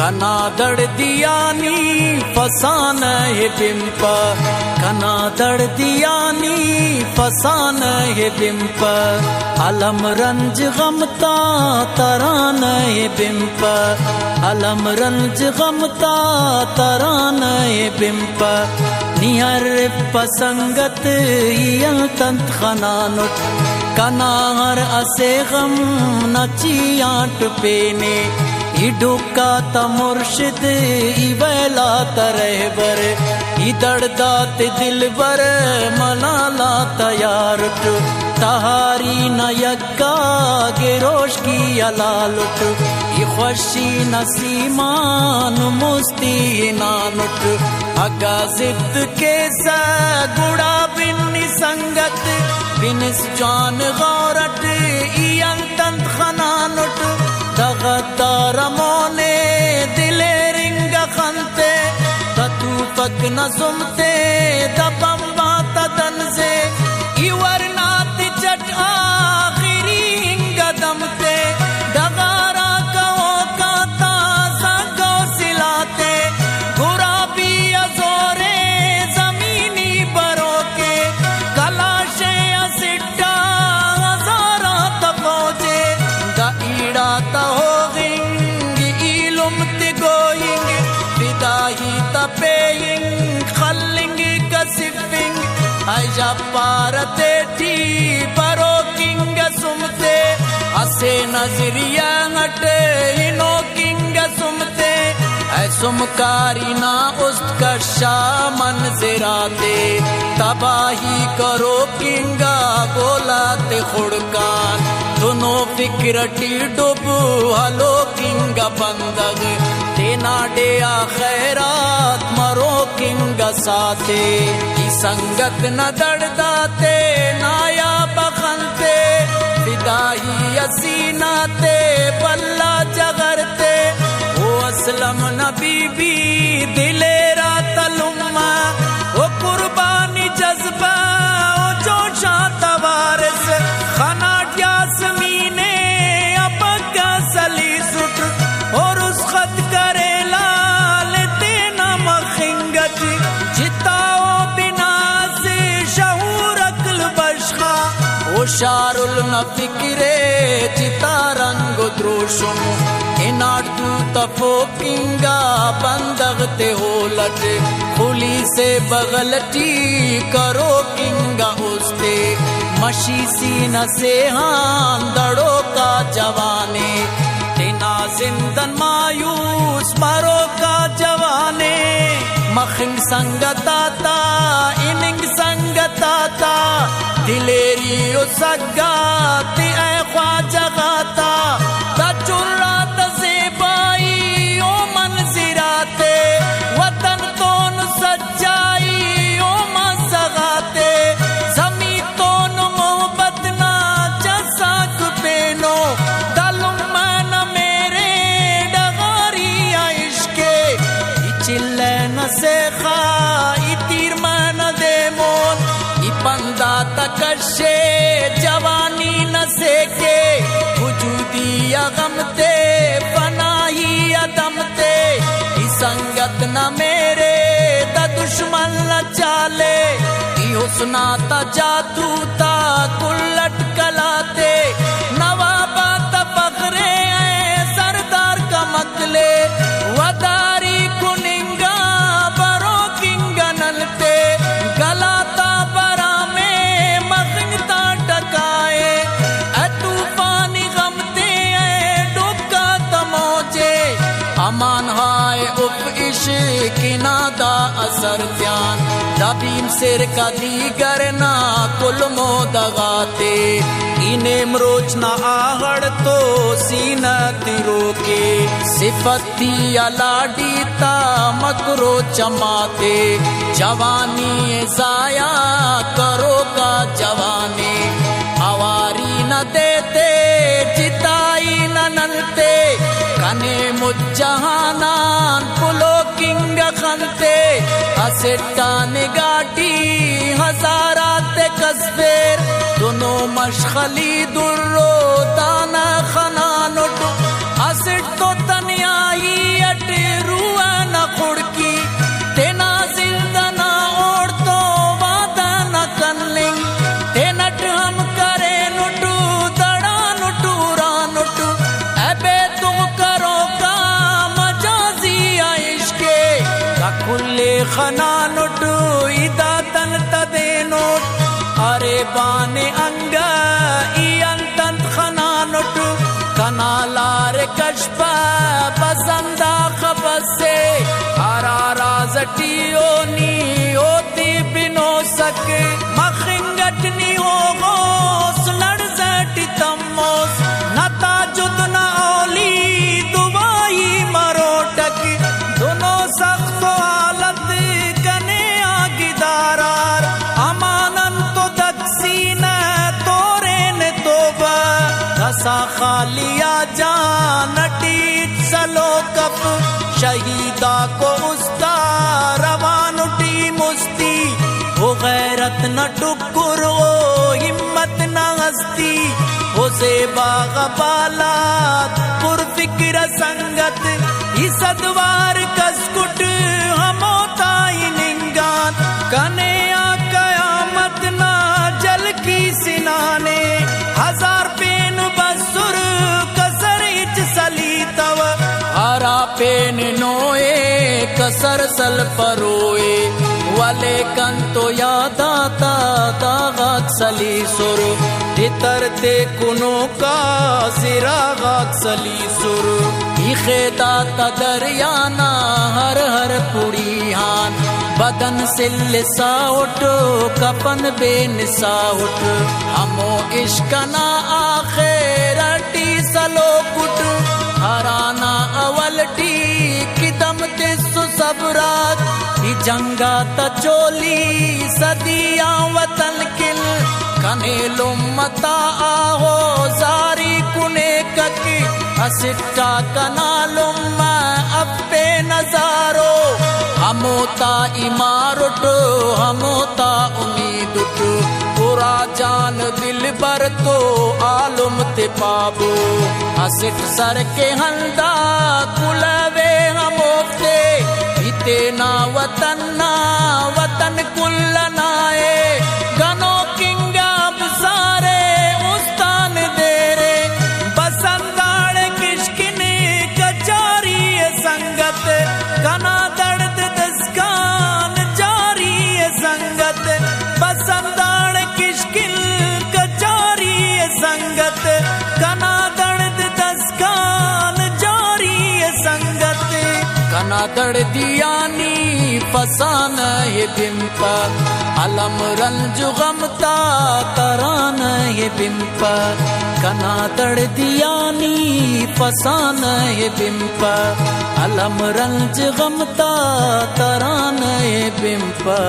कना दड़ दियानी फसान है बिंप कना दड़ दियानी फसान है बिंप अलम रंज गमता तरान है बिंप अलम रंज गमता तरान है बिंप निहर पसंगत या तंत खनानुट कनाहर असे गम नचियाट पेने इडुका त मुर्शिद इवैला तरहबर इदड़दात दिलबर मलाला तयारुट तहारी न यक्का गिरोश की अलालुट खुशी नसीमान मुस्ती नानुट अगा जिद के सा गुड़ा बिन्नी संगत बिनिस जान गौरट इयन तंत खनानुट दगदार मोने दिले रिंग खंते तू पक न सुमते दबम्बा तदन से इवर नात चट आखिरी हिंग दमते दगारा कहो का ताजा गौ सिलाते गुराबी अजोरे जमीनी बरो के कलाशे असिट्टा हजारा तपोजे दईड़ा तहो पारते टी परो किंग सुमते असे नजरिया हटे इनो किंग सुमते ऐ सुमकारी ना उस्कशा मंजराते तबाही करो किंगा बोलाते खुड़कान दोनों फिक्रटी डुबू हलो किंगा बंदग तेना डेया खैरात मरो किंगा साथे संगत न दड़दाते नाया बखनते विदाई असीनाते पल्ला जगरते वो असलम नबी भी दिलेरा तलुम्मा वो कुर्बानी जज्बा वो जोशा तवारस खाना यासमीने अपका सली सुट और उस खत करे लाल तेना मखिंगत जिता शारुल न फिक्रे चिता रंग द्रोशुम इनाटू तफो किंगा बंदगते हो लटे खुली से बगलटी करो किंगा उस्ते मशी सीना से हान दड़ो का जवाने तेना जिंदन मायूस मरो का जवाने मखिंग संगताता इनिंग संगताता दिलेरी उसगाती ऐ ख्वाजा गाता तजुर्रात ज़ेबाई ओ मंज़िराते वतन तोन सच्चाई ओ मज़गाते ज़मी तोन मोहब्बत ना जसा कुपेनो दलुम न मेरे डगारी इश्के चिल्ले न से खा तीर मन दे मोन बंदा तकशे जवानी न सेके वजूदी अगमते फनाही अदमते संगत न मेरे द दुश्मन न चाले हुस्ना ता जादू ता कुल्लट कलाते नवाबा ता पगरे सरदार का मकले वदारी कुनिंगा बरो किंगा नलते गलाता अमान हाय उप इश्किना दा असर त्यान दबीम सिर का दीगर ना कुल मोदगाते इने मरोच ना आहड़ तो सीना तिरो के सिफती अलाडी ता मकरो चमाते जवानी जाया करो का जवाने आवारी न देते जिताई न नलते कने मुज्जहानान पुलो किंग खनते असेटा निगाटी हजारात कस्बेर दोनों मशखली दुर्रो दाना खनानुट असेट तो तनियाई अट रुआ न खुड़की तेना जिंदा ना ओढ़ तो वादा न कनलिंग तेनट हम करे नुटू दड़ा नुटू रा नुटू अबे तुम करो का मजाजी इश्के का खुले खना नुटू इदा तन तदे नोट अरे बाने अंगा इयंतन खना नुटू कनालार कशपा पसंदा खबसे आराराजटियो नी होती बिनो सके मखिंगटनी हो गोस लड़जटी तमोस नता जुदना ओली दुबाई मरोटक दोनों सख्त हालत कने आगिदारार अमानन तो दक्सीन तोरे ने तोबा दसा खालिया जान टीट सलो कप शहीदा को उसका रवान उठी मुस्ती हो गैरत न टुकुर हो हिम्मत न हस्ती हो ज़ेबा गबालात पुरफिक्र संगत इसदवार कसकुट हमोताई निंगान कने आ कयामत ना जल की सिनाने हजार पेन बसुर कसर इच सली तव हरा पेन नोए कसर सल परोए वाले कन तो याद आता दागात सली सुर तितर ते कुनो का सिरागात सली सुर इखेदा तदरियाना हर हर पुड़ियान बदन सिल सा उठो कपन बेनिसा उठ हमो इश्कना आखिरटी सलो कुट हराना अवलटी किदम तिस्सु सबरात जंगा तचोली सदिया वतन किल कनेलुम मता आहो जारी कुने ककी असिट्टा कनालुम अप्पे नजारो हमोता इमारुटो हमोता उम्मीदुटो पूरा जान दिल बर तो आलुम ते पाबो असिट सर के हंदा कुलवे हमोते इतेना वतन कुल्लनाए गनो किंगा सारे उस्तान देरे बसंदाड़ किश्किनी कचारी संगत गना दर्द दस्कान जारी संगत बसंदाड़ किश्किल कचारी संगत गना दर्द दस्कान जारी संगत कना दड़ दियानी फसान ये बिम्पा अलम रंज गमता तरान ये बिम्पा कना दड़ दियानी फसान ये बिम्पा अलम रंज गमता तरान ये बिम्पा